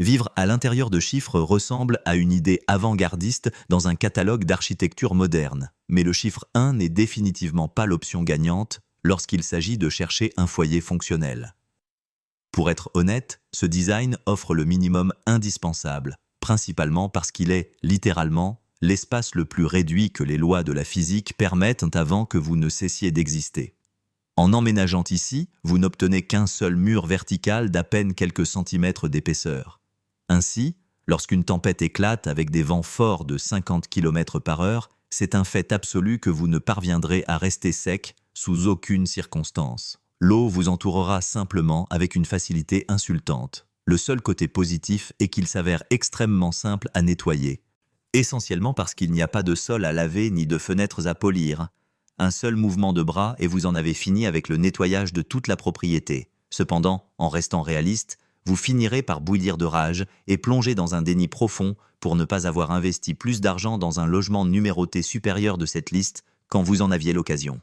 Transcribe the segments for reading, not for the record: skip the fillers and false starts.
Vivre à l'intérieur de chiffres ressemble à une idée avant-gardiste dans un catalogue d'architecture moderne. Mais le chiffre 1 n'est définitivement pas l'option gagnante lorsqu'il s'agit de chercher un foyer fonctionnel. Pour être honnête, ce design offre le minimum indispensable, principalement parce qu'il est, littéralement, l'espace le plus réduit que les lois de la physique permettent avant que vous ne cessiez d'exister. En emménageant ici, vous n'obtenez qu'un seul mur vertical d'à peine quelques centimètres d'épaisseur. Ainsi, lorsqu'une tempête éclate avec des vents forts de 50 km/h, c'est un fait absolu que vous ne parviendrez à rester sec sous aucune circonstance. L'eau vous entourera simplement avec une facilité insultante. Le seul côté positif est qu'il s'avère extrêmement simple à nettoyer, essentiellement parce qu'il n'y a pas de sol à laver ni de fenêtres à polir. Un seul mouvement de bras et vous en avez fini avec le nettoyage de toute la propriété. Cependant, en restant réaliste, vous finirez par bouillir de rage et plonger dans un déni profond pour ne pas avoir investi plus d'argent dans un logement numéroté supérieur de cette liste quand vous en aviez l'occasion.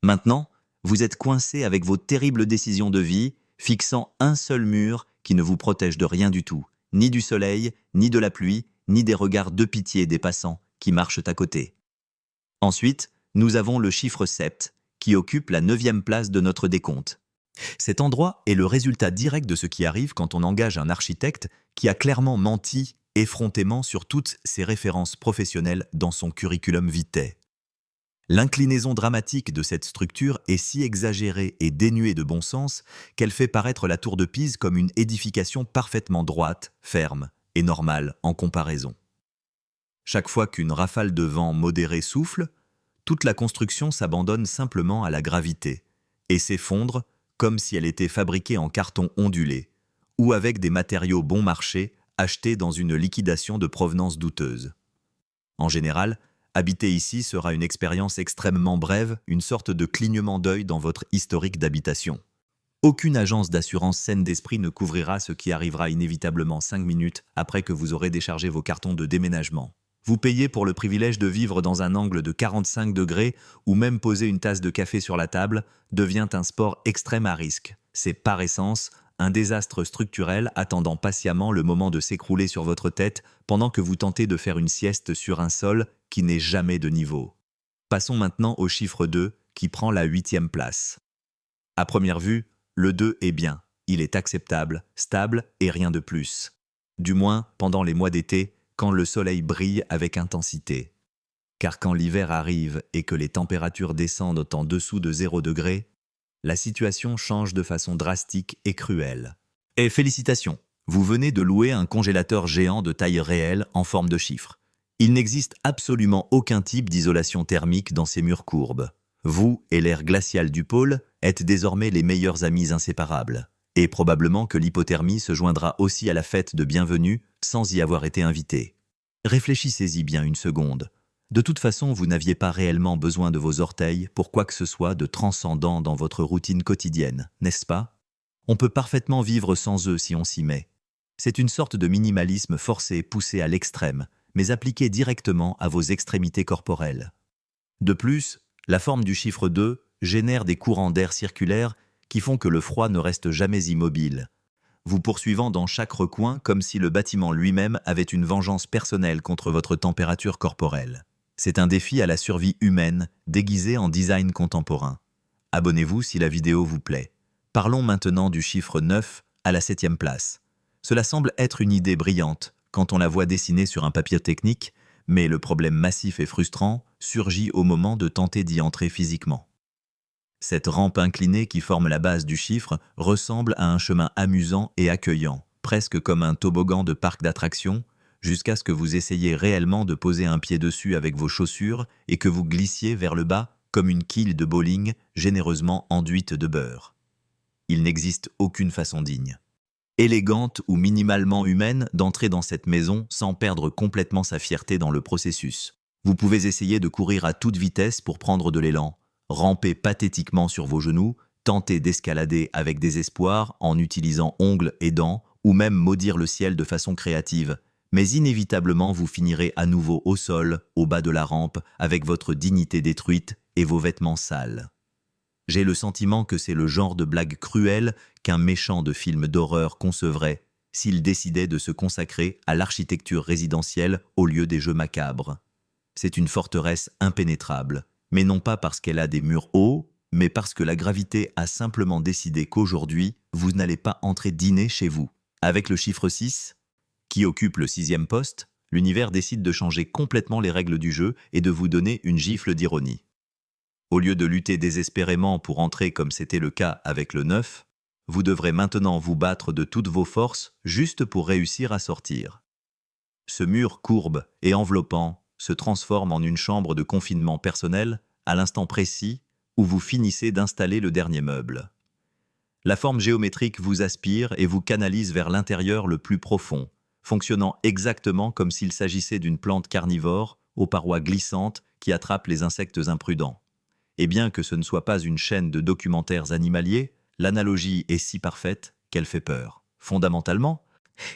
Maintenant, vous êtes coincé avec vos terribles décisions de vie, fixant un seul mur qui ne vous protège de rien du tout, ni du soleil, ni de la pluie, ni des regards de pitié des passants qui marchent à côté. Ensuite, nous avons le chiffre 7, qui occupe la 9e place de notre décompte. Cet endroit est le résultat direct de ce qui arrive quand on engage un architecte qui a clairement menti effrontément sur toutes ses références professionnelles dans son curriculum vitae. L'inclinaison dramatique de cette structure est si exagérée et dénuée de bon sens qu'elle fait paraître la tour de Pise comme une édification parfaitement droite, ferme et normale en comparaison. Chaque fois qu'une rafale de vent modéré souffle, toute la construction s'abandonne simplement à la gravité et s'effondre comme si elle était fabriquée en carton ondulé ou avec des matériaux bon marché achetés dans une liquidation de provenance douteuse. En général, habiter ici sera une expérience extrêmement brève, une sorte de clignement d'œil dans votre historique d'habitation. Aucune agence d'assurance saine d'esprit ne couvrira ce qui arrivera inévitablement 5 minutes après que vous aurez déchargé vos cartons de déménagement. Vous payez pour le privilège de vivre dans un angle de 45 degrés ou même poser une tasse de café sur la table devient un sport extrême à risque. C'est par essence un désastre structurel attendant patiemment le moment de s'écrouler sur votre tête pendant que vous tentez de faire une sieste sur un sol qui n'est jamais de niveau. Passons maintenant au chiffre 2 qui prend la 8e place. À première vue, le 2 est bien. Il est acceptable, stable et rien de plus. Du moins pendant les mois d'été, quand le soleil brille avec intensité. Car quand l'hiver arrive et que les températures descendent en dessous de 0 degré, la situation change de façon drastique et cruelle. Et félicitations, vous venez de louer un congélateur géant de taille réelle en forme de chiffre. Il n'existe absolument aucun type d'isolation thermique dans ces murs courbes. Vous et l'air glacial du pôle êtes désormais les meilleurs amis inséparables. Et probablement que l'hypothermie se joindra aussi à la fête de bienvenue sans y avoir été invité. Réfléchissez-y bien une seconde. De toute façon, vous n'aviez pas réellement besoin de vos orteils pour quoi que ce soit de transcendant dans votre routine quotidienne, n'est-ce pas? On peut parfaitement vivre sans eux si on s'y met. C'est une sorte de minimalisme forcé poussé à l'extrême, mais appliqué directement à vos extrémités corporelles. De plus, la forme du chiffre 2 génère des courants d'air circulaires qui font que le froid ne reste jamais immobile, vous poursuivant dans chaque recoin comme si le bâtiment lui-même avait une vengeance personnelle contre votre température corporelle. C'est un défi à la survie humaine, déguisé en design contemporain. Abonnez-vous si la vidéo vous plaît. Parlons maintenant du chiffre 9 à la 7e place. Cela semble être une idée brillante quand on la voit dessinée sur un papier technique, mais le problème massif et frustrant surgit au moment de tenter d'y entrer physiquement. Cette rampe inclinée qui forme la base du chiffre ressemble à un chemin amusant et accueillant, presque comme un toboggan de parc d'attractions, jusqu'à ce que vous essayiez réellement de poser un pied dessus avec vos chaussures et que vous glissiez vers le bas comme une quille de bowling généreusement enduite de beurre. Il n'existe aucune façon digne, élégante ou minimalement humaine d'entrer dans cette maison sans perdre complètement sa fierté dans le processus. Vous pouvez essayer de courir à toute vitesse pour prendre de l'élan, ramper pathétiquement sur vos genoux, tenter d'escalader avec désespoir en utilisant ongles et dents, ou même maudire le ciel de façon créative. Mais inévitablement, vous finirez à nouveau au sol, au bas de la rampe, avec votre dignité détruite et vos vêtements sales. J'ai le sentiment que c'est le genre de blague cruelle qu'un méchant de film d'horreur concevrait s'il décidait de se consacrer à l'architecture résidentielle au lieu des jeux macabres. C'est une forteresse impénétrable, mais non pas parce qu'elle a des murs hauts, mais parce que la gravité a simplement décidé qu'aujourd'hui, vous n'allez pas entrer dîner chez vous. Avec le chiffre 6, qui occupe le 6e poste, l'univers décide de changer complètement les règles du jeu et de vous donner une gifle d'ironie. Au lieu de lutter désespérément pour entrer comme c'était le cas avec le 9, vous devrez maintenant vous battre de toutes vos forces juste pour réussir à sortir. Ce mur courbe et enveloppant se transforme en une chambre de confinement personnel à l'instant précis où vous finissez d'installer le dernier meuble. La forme géométrique vous aspire et vous canalise vers l'intérieur le plus profond, fonctionnant exactement comme s'il s'agissait d'une plante carnivore aux parois glissantes qui attrape les insectes imprudents. Et bien que ce ne soit pas une chaîne de documentaires animaliers, l'analogie est si parfaite qu'elle fait peur. Fondamentalement,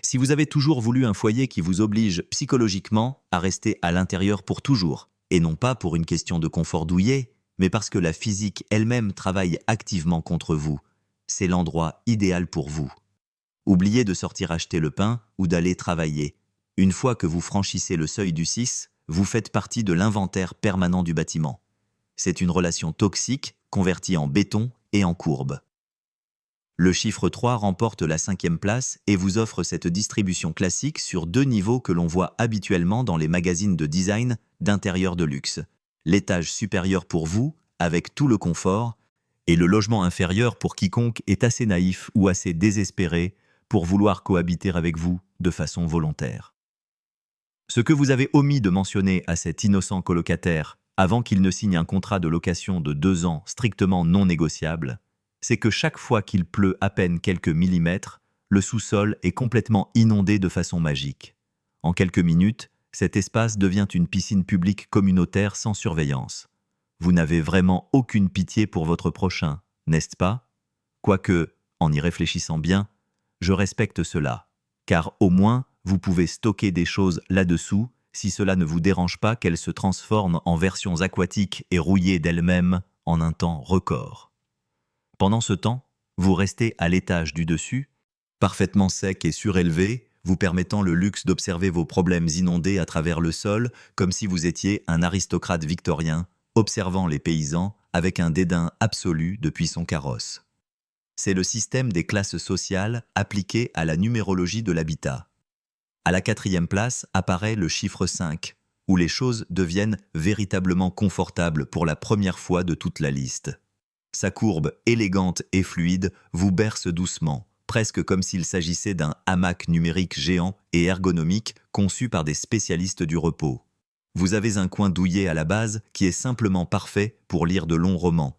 si vous avez toujours voulu un foyer qui vous oblige psychologiquement à rester à l'intérieur pour toujours, et non pas pour une question de confort douillet, mais parce que la physique elle-même travaille activement contre vous, c'est l'endroit idéal pour vous. Oubliez de sortir acheter le pain ou d'aller travailler. Une fois que vous franchissez le seuil du 6, vous faites partie de l'inventaire permanent du bâtiment. C'est une relation toxique convertie en béton et en courbe. Le chiffre 3 remporte la 5e place et vous offre cette distribution classique sur 2 niveaux que l'on voit habituellement dans les magazines de design d'intérieur de luxe. L'étage supérieur pour vous, avec tout le confort, et le logement inférieur pour quiconque est assez naïf ou assez désespéré pour vouloir cohabiter avec vous de façon volontaire. Ce que vous avez omis de mentionner à cet innocent colocataire avant qu'il ne signe un contrat de location de 2 ans strictement non négociable, c'est que chaque fois qu'il pleut à peine quelques millimètres, le sous-sol est complètement inondé de façon magique. En quelques minutes, cet espace devient une piscine publique communautaire sans surveillance. Vous n'avez vraiment aucune pitié pour votre prochain, n'est-ce pas? Quoique, en y réfléchissant bien, je respecte cela, car au moins vous pouvez stocker des choses là-dessous si cela ne vous dérange pas qu'elles se transforment en versions aquatiques et rouillées d'elles-mêmes en un temps record. Pendant ce temps, vous restez à l'étage du dessus, parfaitement sec et surélevé, vous permettant le luxe d'observer vos problèmes inondés à travers le sol, comme si vous étiez un aristocrate victorien, observant les paysans avec un dédain absolu depuis son carrosse. C'est le système des classes sociales appliqué à la numérologie de l'habitat. À la 4e place apparaît le chiffre 5, où les choses deviennent véritablement confortables pour la première fois de toute la liste. Sa courbe élégante et fluide vous berce doucement, presque comme s'il s'agissait d'un hamac numérique géant et ergonomique conçu par des spécialistes du repos. Vous avez un coin douillet à la base qui est simplement parfait pour lire de longs romans,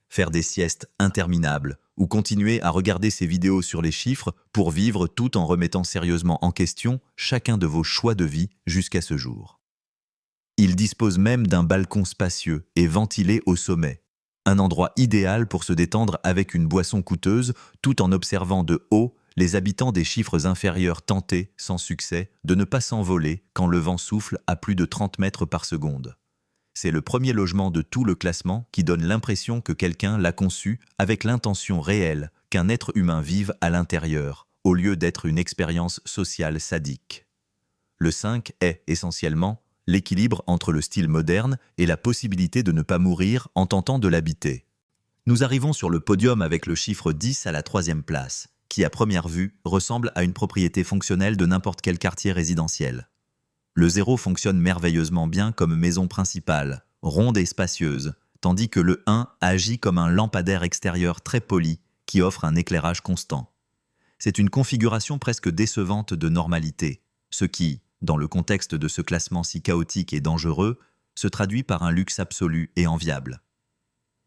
faire des siestes interminables ou continuer à regarder ces vidéos sur les chiffres pour vivre tout en remettant sérieusement en question chacun de vos choix de vie jusqu'à ce jour. Il dispose même d'un balcon spacieux et ventilé au sommet. Un endroit idéal pour se détendre avec une boisson coûteuse tout en observant de haut les habitants des chiffres inférieurs tenter, sans succès, de ne pas s'envoler quand le vent souffle à plus de 30 mètres par seconde. C'est le premier logement de tout le classement qui donne l'impression que quelqu'un l'a conçu avec l'intention réelle qu'un être humain vive à l'intérieur, au lieu d'être une expérience sociale sadique. Le 5 est, essentiellement, l'équilibre entre le style moderne et la possibilité de ne pas mourir en tentant de l'habiter. Nous arrivons sur le podium avec le chiffre 10 à la 3e place, qui à première vue ressemble à une propriété fonctionnelle de n'importe quel quartier résidentiel. Le 0 fonctionne merveilleusement bien comme maison principale, ronde et spacieuse, tandis que le 1 agit comme un lampadaire extérieur très poli qui offre un éclairage constant. C'est une configuration presque décevante de normalité, ce qui, dans le contexte de ce classement si chaotique et dangereux, se traduit par un luxe absolu et enviable.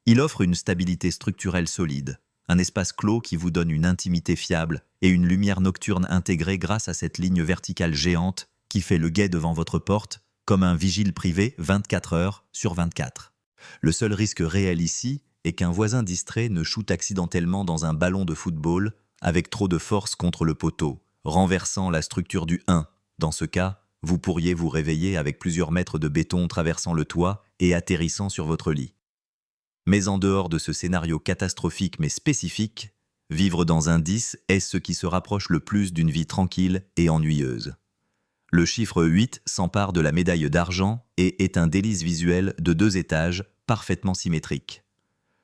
Il offre une stabilité structurelle solide, un espace clos qui vous donne une intimité fiable et une lumière nocturne intégrée grâce à cette ligne verticale géante qui fait le guet devant votre porte, comme un vigile privé 24 heures sur 24. Le seul risque réel ici est qu'un voisin distrait ne shoote accidentellement dans un ballon de football avec trop de force contre le poteau, renversant la structure du 1. Dans ce cas, vous pourriez vous réveiller avec plusieurs mètres de béton traversant le toit et atterrissant sur votre lit. Mais en dehors de ce scénario catastrophique mais spécifique, Vivre dans un 10 est ce qui se rapproche le plus d'une vie tranquille et ennuyeuse. Le chiffre 8 s'empare de la médaille d'argent et est un délice visuel de 2 étages parfaitement symétriques.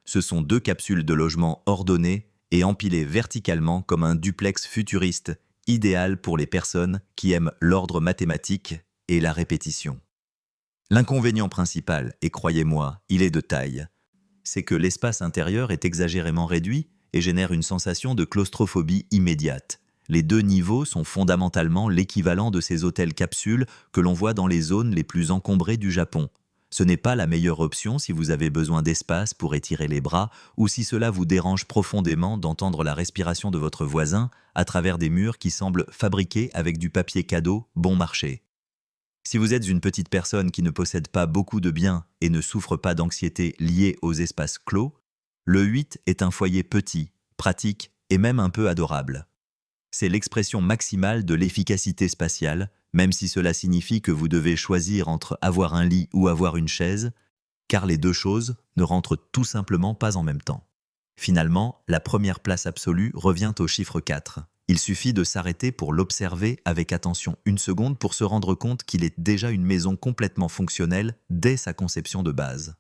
Ce sont 2 capsules de logement ordonnées et empilées verticalement comme un duplex futuriste, idéal pour les personnes qui aiment l'ordre mathématique et la répétition. L'inconvénient principal, et croyez-moi, il est de taille, c'est que l'espace intérieur est exagérément réduit et génère une sensation de claustrophobie immédiate. Les 2 niveaux sont fondamentalement l'équivalent de ces hôtels capsules que l'on voit dans les zones les plus encombrées du Japon. Ce n'est pas la meilleure option si vous avez besoin d'espace pour étirer les bras ou si cela vous dérange profondément d'entendre la respiration de votre voisin à travers des murs qui semblent fabriqués avec du papier cadeau bon marché. Si vous êtes une petite personne qui ne possède pas beaucoup de biens et ne souffre pas d'anxiété liée aux espaces clos, le 8 est un foyer petit, pratique et même un peu adorable. C'est l'expression maximale de l'efficacité spatiale, même si cela signifie que vous devez choisir entre avoir un lit ou avoir une chaise, car les 2 choses ne rentrent tout simplement pas en même temps. Finalement, la première place absolue revient au chiffre 4. Il suffit de s'arrêter pour l'observer avec attention 1 seconde pour se rendre compte qu'il est déjà une maison complètement fonctionnelle dès sa conception de base.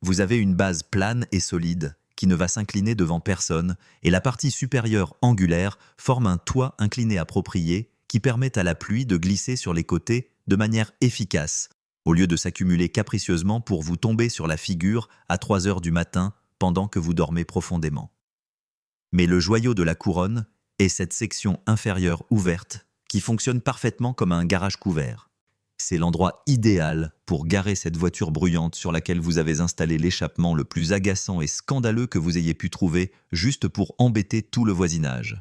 Vous avez une base plane et solide, qui ne va s'incliner devant personne, et la partie supérieure angulaire forme un toit incliné approprié qui permet à la pluie de glisser sur les côtés de manière efficace, au lieu de s'accumuler capricieusement pour vous tomber sur la figure à 3 heures du matin pendant que vous dormez profondément. Mais le joyau de la couronne est cette section inférieure ouverte qui fonctionne parfaitement comme un garage couvert. C'est l'endroit idéal pour garer cette voiture bruyante sur laquelle vous avez installé l'échappement le plus agaçant et scandaleux que vous ayez pu trouver juste pour embêter tout le voisinage.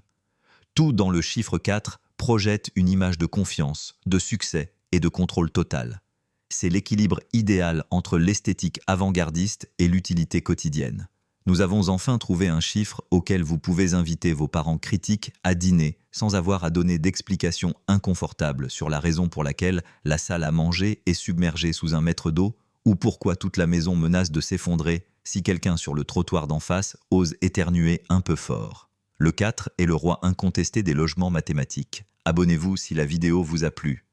Tout dans le chiffre 4 projette une image de confiance, de succès et de contrôle total. C'est l'équilibre idéal entre l'esthétique avant-gardiste et l'utilité quotidienne. Nous avons enfin trouvé un chiffre auquel vous pouvez inviter vos parents critiques à dîner sans avoir à donner d'explications inconfortables sur la raison pour laquelle la salle à manger est submergée sous un mètre d'eau ou pourquoi toute la maison menace de s'effondrer si quelqu'un sur le trottoir d'en face ose éternuer un peu fort. Le 4 est le roi incontesté des logements mathématiques. Abonnez-vous si la vidéo vous a plu.